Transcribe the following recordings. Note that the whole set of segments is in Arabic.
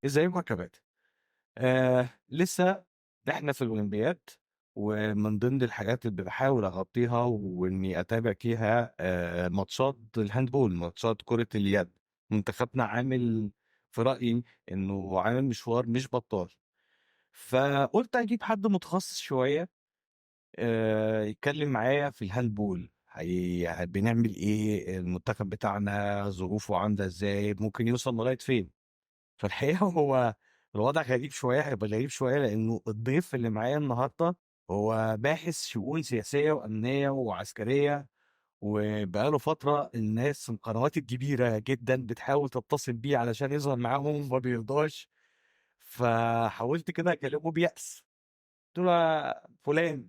ازيكم يا كباتن. لسه احنا في الاولمبياد، ومن ضمن الحاجات اللي بحاول اغطيها واني اتابع فيها ماتشات الهاندبول، ماتشات كرة اليد. منتخبنا عامل في رأيي انه عامل مشوار مش بطال، فقلت اجيب حد متخصص شوية يتكلم معايا في الهاندبول. بنعمل ايه؟ المنتخب بتاعنا ظروفه عاملة ازاي؟ ممكن يوصل لغاية فين؟ فالحقيقة هو الوضع غريب شوية، هيبقى غريب شوية لأنه الضيف اللي معايا النهاردة هو باحث شؤون سياسية وأمنية وعسكرية، وبقاله فترة الناس القنوات الكبيرة جدا بتحاول تتصل بيه علشان يظهر معاهم وما بيرضاش. فحاولت كده أكلمه بيأس، قلت له يا فلان،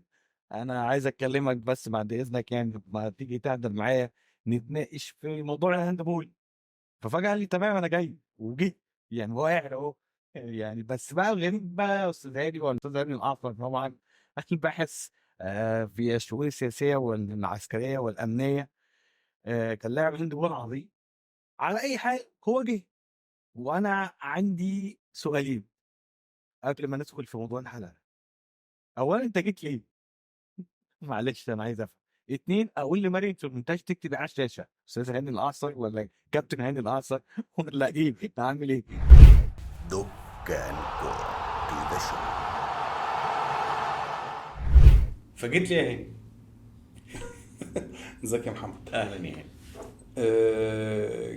أنا عايز أكلمك بس بعد إذنك، يعني ما تيجي تحضر معايا نتناقش في موضوع الهاندبول. ففجأة قال لي تمام أنا جاي، وجه. يعني هو قاعد أهو. يعني بس بقى الغريب بقى يا أستاذ هادي والأستاذ هادي الأعفر طبعا الباحث في الشؤون السياسية والعسكرية والأمنية. كان لاعب هاندبول عظيم. على أي حال هو جه، وأنا عندي سؤالين قبل ما ندخل في موضوع الحلقة. أولا أنت جيت ليه؟ معلش أنا عايز أفهم. اتنين، أقول لمريم في المونتاج تكتب إيه على الشاشة؟ أستاذ هاني الأعصر ولا كابتن هاني الأعصر ولا إيه؟ أعمل إيه؟ دكان كورة to the show. فجيت لي اهي. ازيك يا محمد. اهلا يا هاني.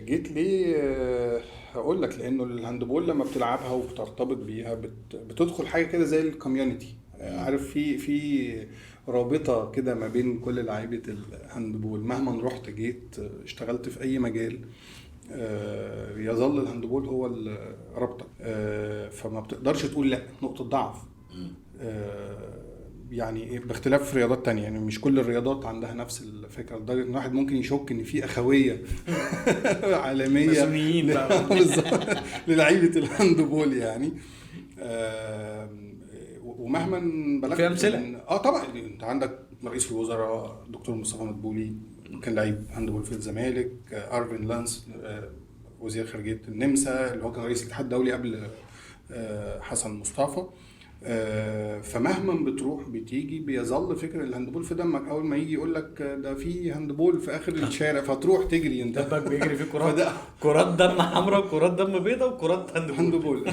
جيت ليه؟ هقول لك لانه الهاندبول لما بتلعبها وبترتبط بيها بتدخل حاجه كده زي الكوميونتي. عارف في رابطه كده ما بين كل لعيبه الهاندبول مهما رحت جيت اشتغلت في اي مجال. يظل الهاندبول هو رابطك. فما بتقدرش تقول لا نقطه ضعف. يعني باختلاف رياضات تانية، يعني مش كل الرياضات عندها نفس الفكرة، لدرجة ان واحد ممكن يشك ان في اخوية عالمية ماسونيين بقى. بالظبط للعيبة الهاندبول يعني. ومهما في بلغت امثله. طبعا انت عندك رئيس الوزراء دكتور مصطفى مدبولي كان لعيب هاندبول في الزمالك. ارفين لانس وزير خارجية النمسا اللي هو كان رئيس الاتحاد الدولي قبل حسن مصطفى. فمهما بتروح بتيجي بيظل فكر الهاندبول في دمك. اول ما يجي يقول لك ده في هاندبول في اخر الشارع فتروح تجري انت. دمك بيجري في كرات، فده كرات دم حمراء وكرات دم بيضاء وكرات هاندبول. هاندبول.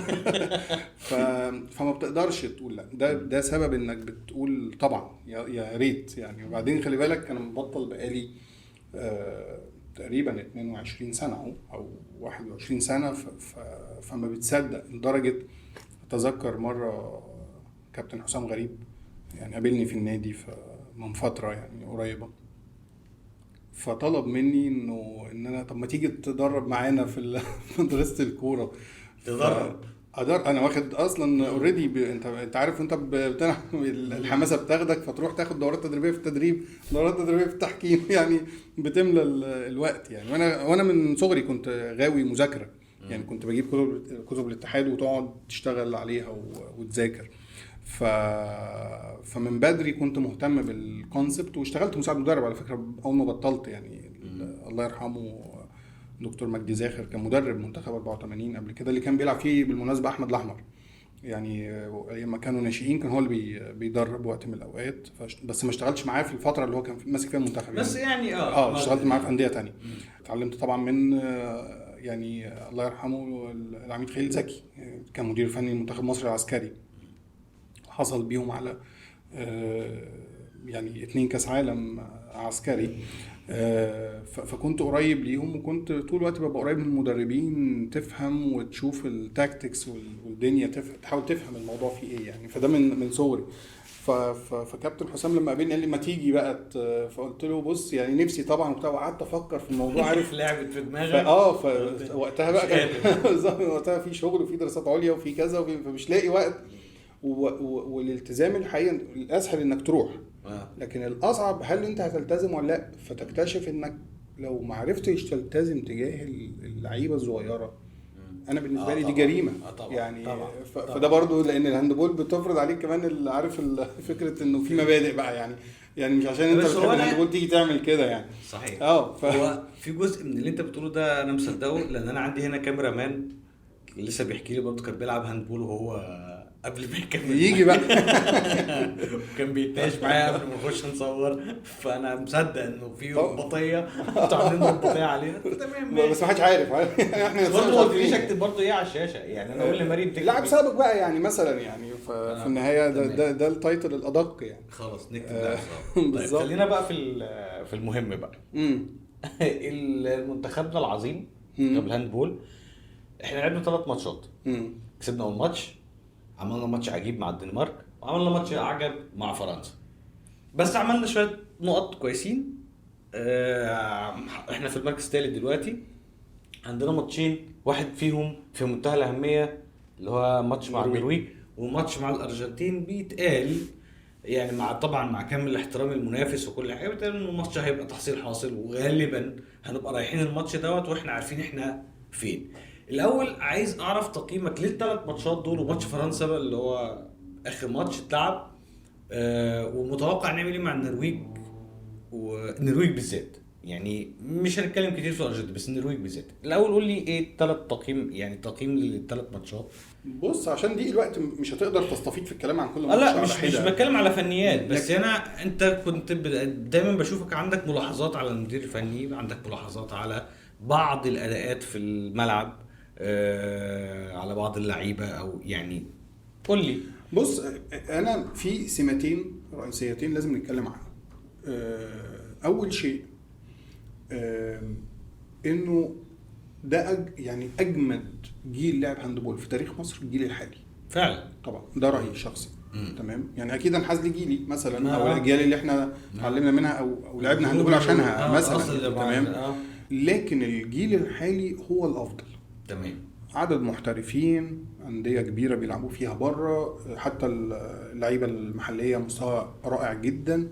ف... فما بتقدرش تقول لا. ده سبب انك بتقول طبعا يا ريت يعني. وبعدين خلي بالك انا مبطل بقالي تقريبا 22 سنة او 21 سنة. فما بتصدق لدرجة اتذكر مرة كابتن حسام غريب يعني قابلني في النادي من فترة يعني قريبة، فطلب مني ان انا طب ما تيجي تدرب معانا في مدرسة الكورة. تدرب. انا واخد اصلا اوريدي. انت عارف انت الحماسه بتاخدك فتروح تاخد دورات تدريبيه في التدريب، دورات تدريبيه في التحكيم يعني بتملى الوقت يعني. وانا من صغري كنت غاوي مذاكره يعني. كنت بجيب كتب الاتحاد وتقعد تشتغل عليها وتذاكر. ف... فمن بدري كنت مهتم بالكونسبت واشتغلت مساعد مدرب على فكره اول ما بطلت يعني. الله يرحمه دكتور مجدي زاخر كان مدرب منتخب 84 قبل كده، اللي كان بيلعب فيه بالمناسبه احمد الاحمر يعني. لما كانوا ناشئين كان هو اللي بيدرب وقت من الاوقات. بس ما اشتغلتش معاه في الفتره اللي هو كان ماسك فيها المنتخب يعني. بس يعني اشتغلت معاه في انديه تانية. اتعلمت طبعا من يعني الله يرحمه العميد خليل زكي كان مدير فني المنتخب المصري العسكري. حصل بيهم على يعني 2 كاس عالم عسكري. فكنت قريب ليهم وكنت طول الوقت ببقى قريب من المدربين تفهم وتشوف التاكتكس والدنيا تحاول تفهم الموضوع فيه ايه يعني. فده من صغري. فكابتن حسام لما قابلني قال لي ما تيجي بقى فقلت له بص يعني نفسي طبعا وبتاع. وقعدت افكر في الموضوع عارف لعبت في دماغك. فوقتها بقى كان وقتها في شغل وفي دراسات عليا وفي كذا فمش لاقي وقت. والالتزام الحقيقه الاسهل انك تروح، لكن الاصعب هل انت هتلتزم ولا لا. فتكتشف انك لو ما عرفتش تلتزم تجاه اللعيبه الصغيره، انا بالنسبه لي دي جريمه يعني. طبعا. فده برضو لان الهاندبول بتفرض عليك كمان اللي عارف فكره انه في مبادئ بقى يعني مش عشان انت بس بتحب الهاندبول تيجي تعمل كده يعني. صحيح. هو في جزء من اللي انت بتقوله ده انا مصدقه، لان انا عندي هنا كاميرا مان لسه بيحكي لي برضه كان بيلعب هاندبول وهو قبل ما يكمل يجي بقى. كان بيتناقش معايا قبل ما نخش نصور، فانا مصدق انه في طبعا. رباطيه انتوا عاملين رباطيه عليها. تمام بس ما حدش عارف احنا برضه مش ما قلتليش عارفين. اكتب برضه ايه على الشاشه، يعني انا اقول لمريم تكتب لا إيه؟ بسببك بقى يعني مثلا يعني في النهايه ده التايتل الادق يعني. خلاص نكتب ده. طيب بالظبط. خلينا بقى في المهم بقى. امم المنتخبنا العظيم قبل الهاندبول، احنا لعبنا 3 ماتشات. كسبنا اول ماتش، عملنا ماتش عجيب مع الدنمارك، وعملنا ماتش عجب مع فرنسا، بس عملنا شويه نقط كويسين. احنا في المركز الثالث دلوقتي، عندنا ماتشين، واحد فيهم في منتهى الاهميه اللي هو ماتش مع النرويج وماتش مع الارجنتين. بيتقال يعني طبعا مع كامل احترام المنافس وكل حاجه، بيتقال ان الماتش هيبقى تحصيل حاصل، وغالبا هنبقى رايحين الماتش دوت واحنا عارفين احنا فين. الاول عايز اعرف تقييمك للثلاث ماتشات دول، وماتش فرنسا اللي هو اخر ماتش اتلعب، ومتوقع نعمل ايه مع النرويج، والنرويج بالذات. يعني مش هنتكلم كتير في الارجنتين، بس النرويج بالذات. الاول قول لي ايه الثلاث تقييم، يعني تقييم للثلاث ماتشات. بص عشان دي الوقت مش هتقدر تستفيد في الكلام عن كل ماتش. لا على مش حدة. بتكلم على فنيات بس. انت كنت دايما بشوفك عندك ملاحظات على المدير الفني، عندك ملاحظات على بعض الاداءات في الملعب، على بعض اللعيبه، او يعني قول لي. بص انا في سمتين رئيسيتين لازم نتكلم عنهم. اول شيء انه ده يعني اجمد جيل لعب هاندبول في تاريخ مصر الجيل الحالي فعلا طبعا، ده رايي الشخصي. تمام، يعني اكيد انحاز لي جيلي مثلا او آه. الاجيال اللي احنا اتعلمنا منها او لعبنا هاندبول عشانها مثلا. تمام. لكن الجيل الحالي هو الافضل. تمام. عدد محترفين، أندية كبيرة بيلعبوا فيها بره، حتى اللعيبة المحلية مستوى رائع جدا.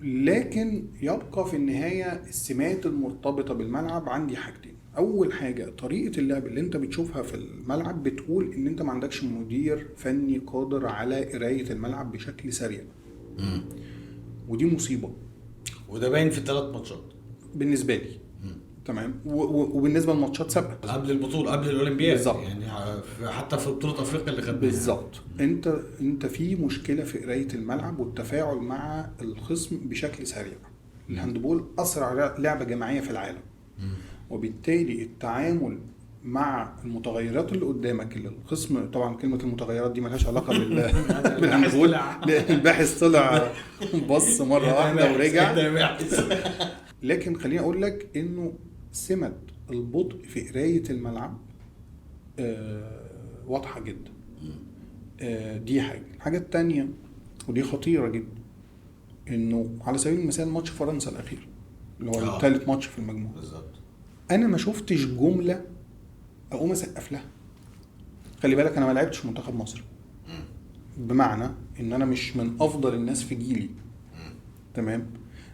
لكن يبقى في النهاية السمات المرتبطة بالملعب عندي حاجتين. أول حاجة طريقة اللعب اللي انت بتشوفها في الملعب بتقول ان انت ما عندكش مدير فني قادر على قراية الملعب بشكل سريع. ودي مصيبة، وده باين في الثلاث ماتشات بالنسبة لي. تمام. وبالنسبه للماتشات سابقه قبل البطوله، قبل الاولمبياد بالزبط. يعني حتى في بطوله افريقيا اللي خدناها بالظبط. انت في مشكله في قرايه الملعب والتفاعل مع الخصم بشكل سريع. الهاندبول اسرع لعبه جماعيه في العالم، وبالتالي التعامل مع المتغيرات اللي قدامك اللي الخصم، طبعا كلمه المتغيرات دي ملهاش علاقه بالهاندبول. الباحث طلع بص مره واحده ورجع. لكن خليني اقول لك انه سمة البطء في قراية الملعب واضحة جدا. دي الحاجة التانية ودي خطيرة جدا، انه على سبيل المثال ماتش فرنسا الاخير اللي هو الثالث ماتش في المجموعة بالظبط، انا ما شفتش جملة اقوم اسقف لها. خلي بالك انا ما لعبتش منتخب مصر، بمعنى ان انا مش من افضل الناس في جيلي. تمام.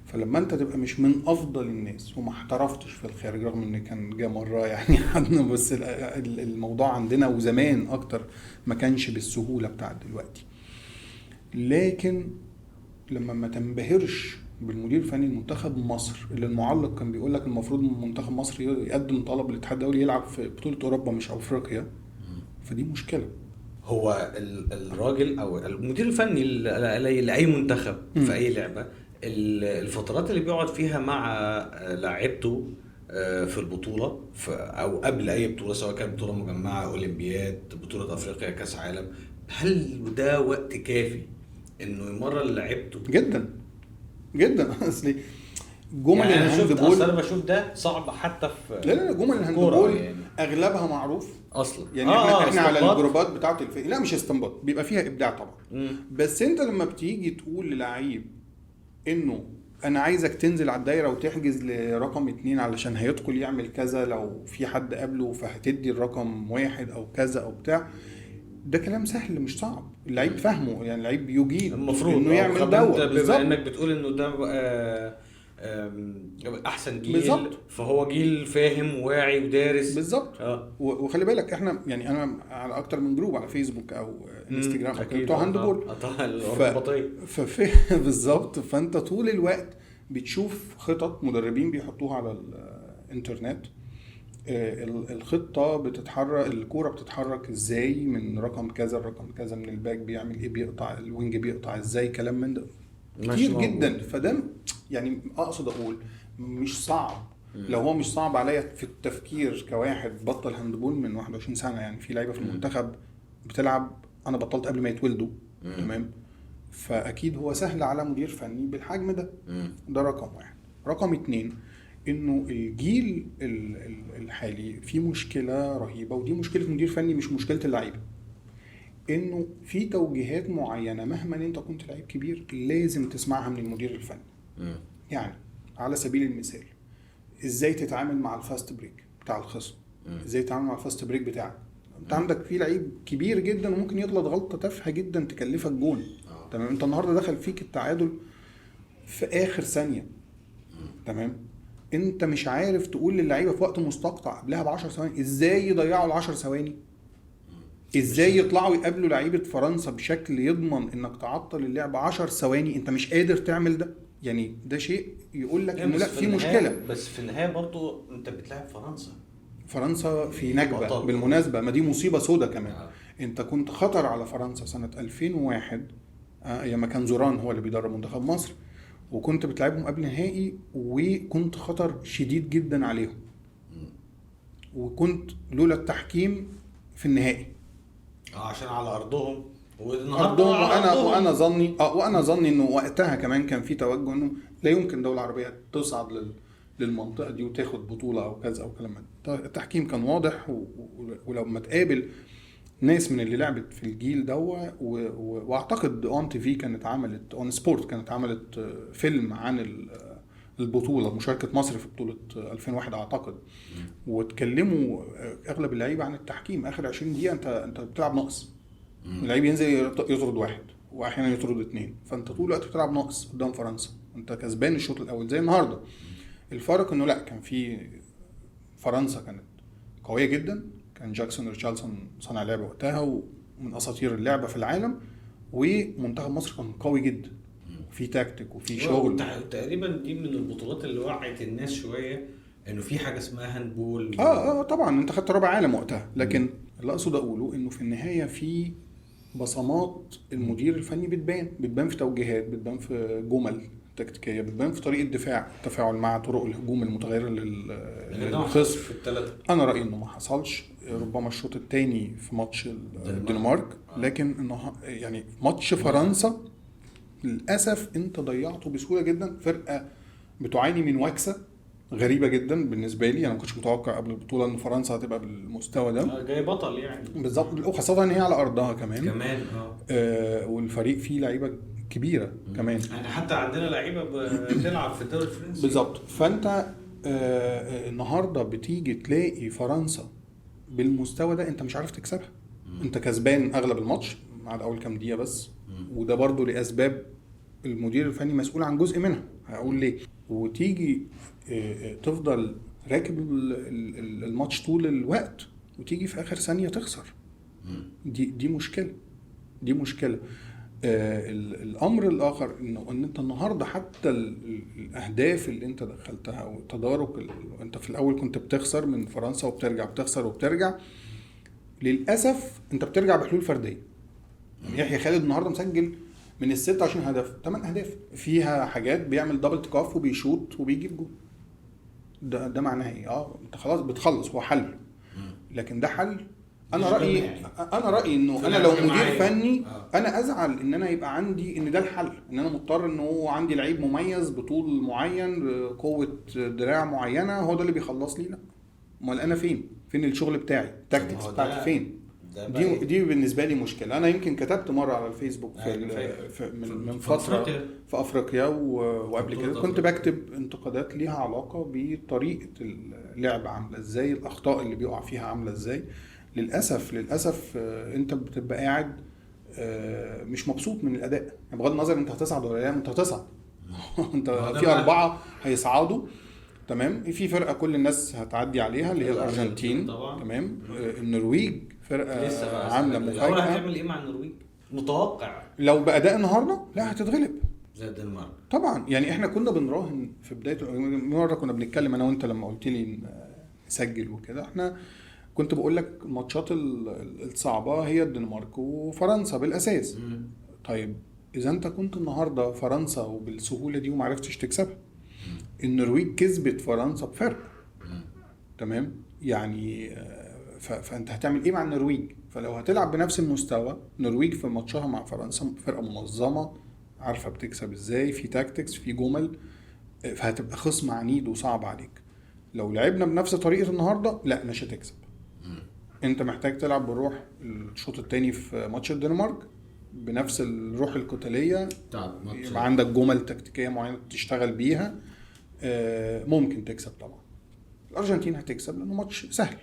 فلما انت تبقى مش من افضل الناس وما احترفتش في الخارج، رغم ان كان جه مره يعني حدنا، بس الموضوع عندنا وزمان اكتر ما كانش بالسهوله بتاعت دلوقتي. لكن لما ما تنبهرش بالمدير الفني المنتخب مصر اللي المعلق كان بيقول لك المفروض منتخب مصر يقدم طلب للاتحاد الدولي يلعب في بطوله اوروبا مش افريقيا، فدي مشكله. هو الراجل او المدير الفني لاي منتخب في اي لعبه، الفترات اللي بيقعد فيها مع لاعبته في البطوله او قبل اي بطوله، سواء كانت بطوله مجمعه، اولمبياد، بطوله افريقيا، كاس عالم، هل ده وقت كافي انه يمرن لاعبته؟ جدا جدا. اصلي جمل يعني الهاندبول انا بشوف ده صعب حتى في لا جمل الهاندبول يعني اغلبها معروف اصلا. يعني احنا على الجروبات بتاعه لا مش استنباط، بيبقى فيها ابداع طبعا. بس انت لما بتيجي تقول للعيب انه انا عايزك تنزل على الدايره وتحجز لرقم 2 علشان هيدخل يعمل كذا لو في حد قبله، فهتدي الرقم 1 او كذا او بتاع، ده كلام سهل مش صعب. اللعيب فاهمه، يعني اللعيب بيجيد المفروض انه يعمل دوت. بما انك بتقول انه ده احسن جيل بالزبط. فهو جيل فاهم وواعي ودارس بالظبط. وخلي بالك احنا يعني انا على اكتر من جروب على فيسبوك او انستجرام بتوع هاندبول بالظبط. فانت طول الوقت بتشوف خطط مدربين بيحطوها على الانترنت الخطة بتتحرك، الكورة بتتحرك ازاي من رقم كذا لرقم كذا، من الباك بيعمل ايه، بيقطع الوينج بيقطع ازاي، كلام من ده كتير جدا. فده يعني اقصد اقول مش صعب. لو هو مش صعب عليا في التفكير كواحد بطل هاندبول من 21 سنة، يعني في لعيبة في المنتخب بتلعب انا بطلت قبل ما يتولدوا، تمام، فاكيد هو سهل على مدير فني بالحجم ده. ده رقم واحد. رقم اتنين، انه الجيل الحالي فيه مشكلة رهيبة، ودي مشكلة مدير فني مش مشكلة اللعيبة. انه في توجيهات معينة مهما انت كنت لعيب كبير لازم تسمعها من المدير الفني. يعني على سبيل المثال، ازاي تتعامل مع الفاست بريك بتاع الخصم، ازاي تتعامل مع الفاست بريك بتاعك. انت عندك في لعيب كبير جدا وممكن يغلط غلطة تافهة جدا تكلفك جول، تمام، انت النهارده دخل فيك التعادل في اخر ثانية، تمام، انت مش عارف تقول للعيبه في وقت مستقطع قبلها ب10 ثواني ازاي يضيعوا ال10 ثواني، ازاي يطلعوا يقابلوا لعيبه فرنسا بشكل يضمن انك تعطل اللعبه 10 ثواني، انت مش قادر تعمل ده. يعني ده شيء يقول لك انه لا في مشكله. بس في النهايه برضو انت بتلعب فرنسا في نكبه بالمناسبه، ما دي مصيبه سودة كمان. انت كنت خطر على فرنسا سنه 2001 ايام كان زوران هو اللي بيدرب منتخب مصر، وكنت بتلعبهم قبل نهائي وكنت خطر شديد جدا عليهم، وكنت لولا التحكيم في النهائي عشان على ارضهم وانا ظني انه وقتها كمان كان في توجه انه لا يمكن دولة عربية تصعد للمنطقة دي وتاخد بطولة او كذا او كلام من ده. التحكيم كان واضح، ولما تقابل ناس من اللي لعبت في الجيل ده واعتقد اون تي في كانت عملت اون سبورت كانت عملت فيلم عن البطوله، مشاركه مصر في بطوله 2001 اعتقد، واتكلموا اغلب اللعيبه عن التحكيم. اخر 20 دقيقه انت بتلعب ناقص، اللعيب ينزل يطرد واحد واحيانا يطرد اتنين، فانت طول الوقت بتلعب ناقص قدام فرنسا، انت كسبان الشوط الاول زي النهارده. الفرق انه لا، كان في فرنسا كانت قويه جدا، كان جاكسون ريتشاردسون صانع لعبه وقتها ومن اساطير اللعبه في العالم، ومنتخب مصر كان قوي جدا وفي تكتيك وفي شغل. تقريبا دي من البطولات اللي وعت الناس شويه انه في حاجه اسمها هاندبول. طبعا انت خدت رابع عالم وقتها، لكن اللي اقصد اقوله انه في النهايه في بصمات المدير الفني بتبان في توجيهات، بتبان في جمل تكتيكيه، بتبان في طريقه دفاع، التفاعل مع طرق الهجوم المتغيره للخصم. انا رايي انه ما حصلش، ربما الشوط الثاني في ماتش الدنمارك، لكن انه يعني ماتش فرنسا للاسف انت ضيعته بسهوله جدا. فرقه بتعاني من وكسه غريبه جدا بالنسبه لي، انا ما كنتش متوقع قبل البطوله ان فرنسا هتبقى بالمستوى ده، جاي بطل يعني بالظبط، وخاصه ان هي على ارضها كمان والفريق فيه لعيبه كبيره كمان، يعني حتى عندنا لعيبه بتلعب في الدوري الفرنسي بالظبط. فانت النهارده بتيجي تلاقي فرنسا بالمستوى ده انت مش عارف تكسبها. انت كسبان اغلب الماتش ما عدا اول كام دقيقه بس، وده برضو لاسباب المدير الفني مسؤول عن جزء منها، هقول ليه. وتيجي تفضل راكب الماتش طول الوقت وتيجي في اخر ثانيه تخسر. دي مشكله. الامر الاخر انه ان انت النهارده حتى الاهداف اللي انت دخلتها والتدارك، انت في الاول كنت بتخسر من فرنسا وبترجع بتخسر وبترجع، للاسف انت بترجع بحلول فرديه. يحيى خالد النهارده مسجل من ال26 هدف 8 اهداف فيها حاجات بيعمل دبل تيك اوف وبيشوط وبيجيب جول. ده معناه ايه؟ انت خلاص بتخلص، هو حل، لكن ده حل. انا رايي انه انا لو مدير فني انا ازعل ان انا يبقى عندي ان ده الحل، ان انا مضطر ان هو عندي لعيب مميز بطول معين، قوه دراع معينه، هو ده اللي بيخلص لي. لا، امال انا فين الشغل بتاعي، التاكتكس بتاعتي فين؟ دي بالنسبه لي مشكله. انا يمكن كتبت مره على الفيسبوك من فتره في افريقيا وقبل كده كنت بكتب انتقادات ليها علاقه بطريقه اللعب عامله ازاي، الاخطاء اللي بيقع فيها عامله ازاي. للاسف انت بتبقى قاعد مش مبسوط من الاداء، يعني بغض النظر انت هتصعد ولا لا، انت هتصعد انت في 4 هيصعدوا، تمام، في فرقه كل الناس هتعدي عليها اللي هي الارجنتين، تمام، النرويج فرقه عامله مفاجاه. هتعمل ايه مع النرويج؟ متوقع لو باداء النهارده لا هتتغلب زي الدنمارك طبعا. يعني احنا كنا بنراهن في بدايه مره، كنا بنتكلم انا وانت لما قلت لي يسجل وكده. احنا كنت بقول لك الماتشات الصعبه هي الدنمارك وفرنسا بالاساس. طيب اذا انت كنت النهارده فرنسا وبالسهوله دي وما عرفتش تكسبها، النرويج كسبت فرنسا بفرق. تمام يعني فانت هتعمل ايه مع النرويج؟ فلو هتلعب بنفس المستوى، النرويج في ماتشها مع فرنسا فرقه منظمه، عارفه بتكسب ازاي، في تاكتكس، في جمل، فهتبقى خصم عنيد وصعب عليك. لو لعبنا بنفس طريقه النهارده لا مش هتكسب. انت محتاج تلعب بالروح الشوط الثاني في ماتش الدنمارك بنفس الروح القتاليه، يبقى عندك جمل تكتيكيه معينه تشتغل بيها، ممكن تكسب. طبعا الارجنتين هتكسب لانه ماتش سهل،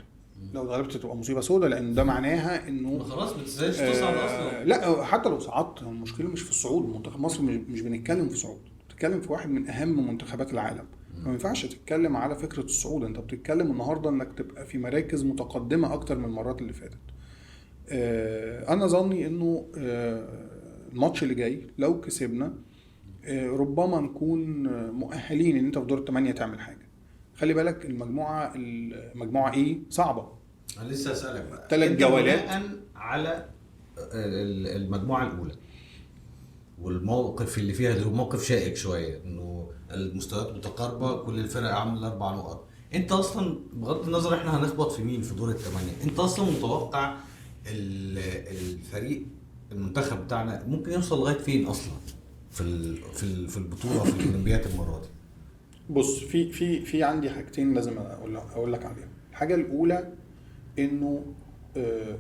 لو اتغلبت تبقى مصيبه سوداء، لان ده معناها انه خلاص ما تنساش تصعد اصلا. لا حتى لو صعدت المشكله مش في الصعود. منتخب مصر مش بنتكلم في صعود، بتتكلم في واحد من اهم منتخبات العالم. ما ينفعش تتكلم على فكره الصعود، انت بتتكلم النهارده انك تبقى في مراكز متقدمه اكتر من المرات اللي فاتت. انا ظني انه الماتش اللي جاي لو كسبنا ربما نكون مؤهلين ان انت في دور الثمانية تعمل حاجه. خلي بالك المجموعه ايه صعبه. انا لسه اسالك بقى 3 جولات على المجموعه الاولى والموقف اللي فيها، اللي هو موقف شائك شويه انه المستويات متقاربه، كل الفرق عامله 4 نقط. انت اصلا بغض النظر احنا هنخبط في مين في دور الثمانيه، انت اصلا متوقع الفريق المنتخب بتاعنا ممكن يوصل لغايه فين اصلا في البطوله في الاولمبياد المره دي؟ بص في عندي حاجتين لازم اقول لك عليهم. الحاجه الاولى انه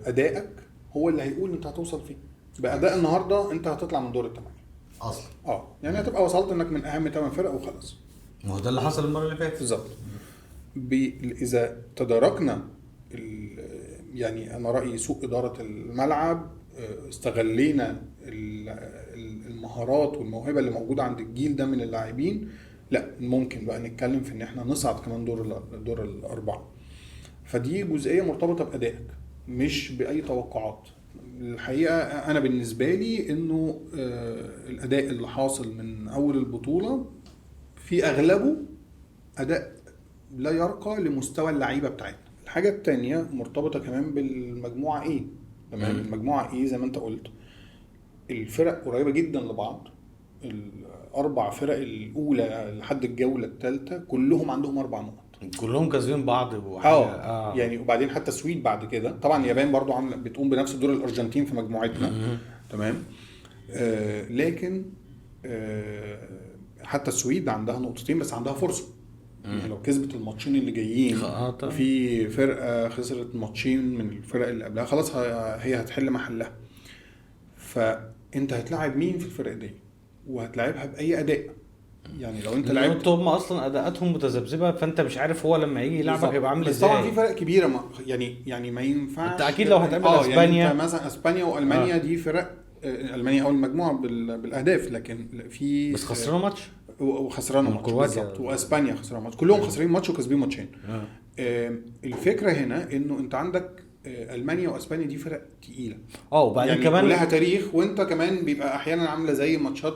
ادائك هو اللي هيقول انت هتوصل فين. باداء النهارده انت هتطلع من دور الثمانيه اصلا. يعني هتبقى وصلت انك من اهم 8 فرق وخلاص. ما هو ده اللي حصل المره اللي فاتت بالظبط. اذا تداركنا يعني انا رايي سوء اداره الملعب، استغلينا المهارات والموهبه اللي موجوده عند الجيل ده من اللاعبين، لا ممكن بقى نتكلم في ان احنا نصعد كمان دور الاربعه. فدي جزئيه مرتبطه بادائك مش باي توقعات. الحقيقه انا بالنسبه لي انه الاداء اللي حاصل من اول البطوله في اغلبه اداء لا يرقى لمستوى اللعيبه بتاعتنا. الحاجه الثانيه مرتبطه كمان بالمجموعه ايه. تمام. المجموعه ايه زي ما انت قلت الفرق قريبه جدا لبعض. الاربع فرق الاولى لحد الجوله الثالثه كلهم عندهم 4 نقط، كلهم كاسبين بعض يعني. وبعدين حتى السويد بعد كده، طبعا اليابان برضو بتقوم بنفس دور الارجنتين في مجموعتنا. تمام. لكن حتى السويد عندها 2 نقطتين بس عندها فرصه. يعني لو كسبت الماتشين اللي جايين وفي فرقه خسرت ماتشين من الفرق اللي قبلها خلاص هي هتحل محلها. فانت هتلاعب مين في الفرق دي وهتلاعبها باي اداء. يعني لو انت لعبت هم اصلا اداءاتهم متذبذبه، فانت مش عارف هو لما يجي يلعبك هيبقى عامل ازاي. طبعا في فرق كبيره يعني ما ينفعش. انت اكيد لو هتقابل اسبانيا يعني مثلا اسبانيا والمانيا دي فرق. المانيا اول المجموعه بالاهداف، لكن في بس خسرانه ماتش وخسرانه ماتش بالظبط. واسبانيا خسرانه ماتش، كلهم خسرين ماتش وكسبين ماتشين. الفكره هنا انه انت عندك المانيا واسبانيا دي فرق تقيله وبعدين يعني كمان لها تاريخ. وانت كمان بيبقى احيانا عامله زي ماتشات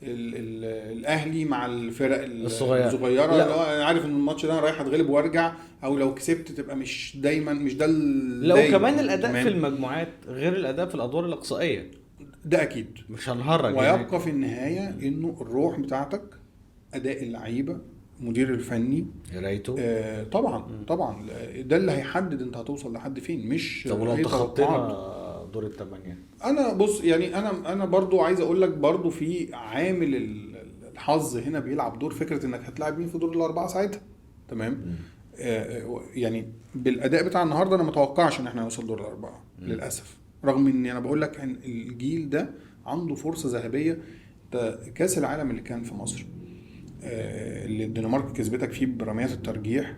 الاهلي مع الفرق الصغيره اللي هو انا عارف ان الماتش ده انا رايح اتغلب وارجع، او لو كسبت تبقى مش دايما مش ده لو كمان الاداء في المجموعات غير الاداء في الادوار الاقصائيه. ده اكيد مش هنهرج ويبقى في النهايه انه الروح بتاعتك، اداء اللعيبه، المدير الفني قرايته طبعا ده اللي هيحدد انت هتوصل لحد فين. مش طب لو تخطينا دور الثمانية. انا بص يعني انا برضو عايز اقول لك برضو في عامل الحظ هنا بيلعب دور. فكره انك هتلاعب مين في دور الاربعه ساعتها. تمام. يعني بالاداء بتاع النهارده انا متوقعش ان احنا نوصل دور الاربعه للاسف، رغم ان انا بقول لك ان الجيل ده عنده فرصه ذهبيه. ده كاس العالم اللي كان في مصر اللي الدنمارك كسبتك فيه برميات الترجيح.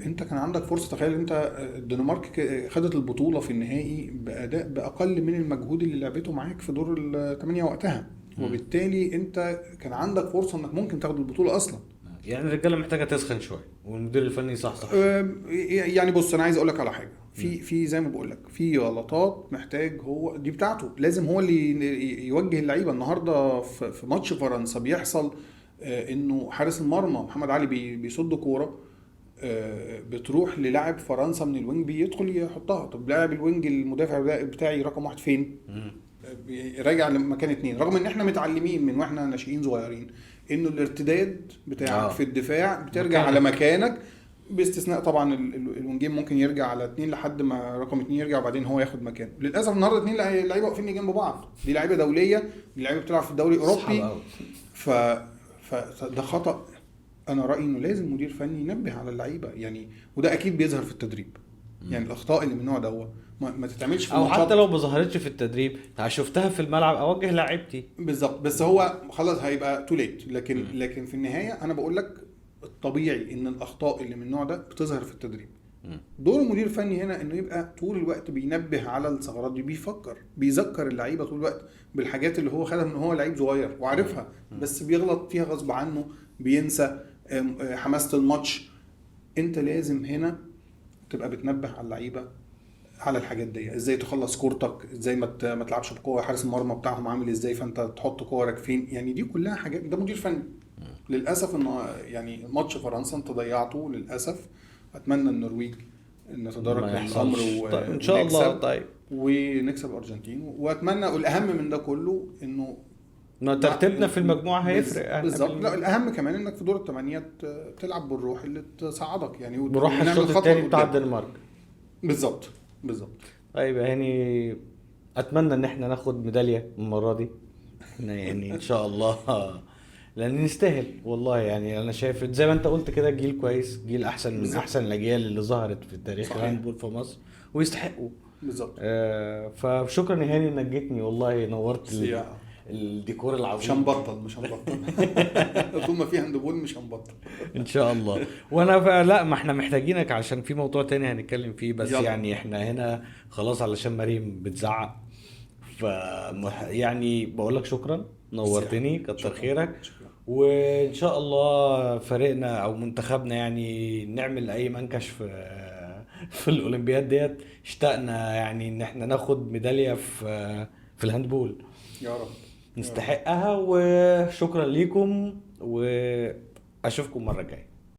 انت كان عندك فرصه. تخيل انت الدنمارك خدت البطوله في النهائي باداء باقل من المجهود اللي لعبته معاك في دور الثمانيه وقتها. وبالتالي انت كان عندك فرصه انك ممكن تاخد البطوله اصلا. يعني الرجاله محتاجه تسخن شويه والمدير الفني صح. يعني بص انا عايز اقول لك على حاجه. في زي ما بقول لك في غلطات محتاج هو دي بتاعته، لازم هو اللي يوجه اللعيبه. النهارده في ماتش فرنسا بيحصل انه حارس المرمى محمد علي بيصد كوره بتروح للاعب فرنسا من الوينج بيدخل يحطها. طب لاعب الوينج المدافع بتاعي رقم 1 فين؟ راجع لمكان 2. رغم ان احنا متعلمين من واحنا ناشئين صغيرين انه الارتداد بتاعك في الدفاع بترجع على مكانك، باستثناء طبعا الوينجين ممكن يرجع على 2 لحد ما رقم 2 يرجع وبعدين هو ياخد مكانه. للاسف النهارده 2 لعيبه واقفين جنب بعض، دي لعيبه دوليه، دي لعيبه بتلعب في الدوري الاوروبي. فده خطأ. انا رايي انه لازم مدير فني ينبه على اللعيبه يعني، وده اكيد بيظهر في التدريب. يعني الاخطاء اللي من النوع ده ما تتعملش في او حتى لو ما ظهرتش في التدريب شفتها في الملعب اوجه لاعيبتي بالظبط. بس هو خلاص هيبقى تو ليت. لكن في النهايه انا بقول لك الطبيعي ان الاخطاء اللي من النوع ده بتظهر في التدريب. دور المدير الفني هنا انه يبقى طول الوقت بينبه على الثغرات دي، بيذكر اللعيبه طول الوقت بالحاجات اللي هو خدها من هو لعيب صغير وعارفها، بس بيغلط فيها غصب عنه، بينسى حماسه الماتش. انت لازم هنا تبقى بتنبه على اللعيبه على الحاجات دي، ازاي تخلص كورتك، ازاي ما تلعبش بقوه، حارس المرمى بتاعهم عامل ازاي فانت تحط كورك فين. يعني دي كلها حاجات ده مدير فني. للاسف انه يعني ماتش فرنسا انت ضيعته للاسف. اتمنى النرويج نتدارك الامر ان شاء الله. طيب ونكسب الارجنتين. واتمنى الاهم من ده كله انه ترتيبنا في المجموعه هيفرق بالظبط. لا الاهم كمان انك في دور الثمانيه تلعب بالروح اللي تصعدك يعني، بروح الشوط الثاني بتاع الدنمارك. بالظبط. طيب يعني اتمنى ان احنا ناخد ميداليه المره دي يعني ان شاء الله لان نستاهل والله. يعني انا شايف زي ما انت قلت كده جيل كويس، جيل احسن من احسن الاجيال اللي ظهرت في تاريخ الهاندبول في مصر ويستحقوا بالظبط. فشكرا يا هاني انك جيتني والله، نورت الديكور العظيم. مش هنبطل طول ما في هاندبول مش هنبطل ان شاء الله. وانا لا ما احنا محتاجينك عشان في موضوع تاني هنتكلم فيه، بس يلا. يعني احنا هنا خلاص علشان مريم بتزعق. يعني بقول لك شكرا، نورتني، كتر خيرك. وان شاء الله فريقنا او منتخبنا يعني نعمل اي منكش في الاولمبياد ديت. اشتقنا يعني ان احنا ناخد ميداليه في الهاندبول يا رب نستحقها. وشكرا ليكم واشوفكم مره جايه.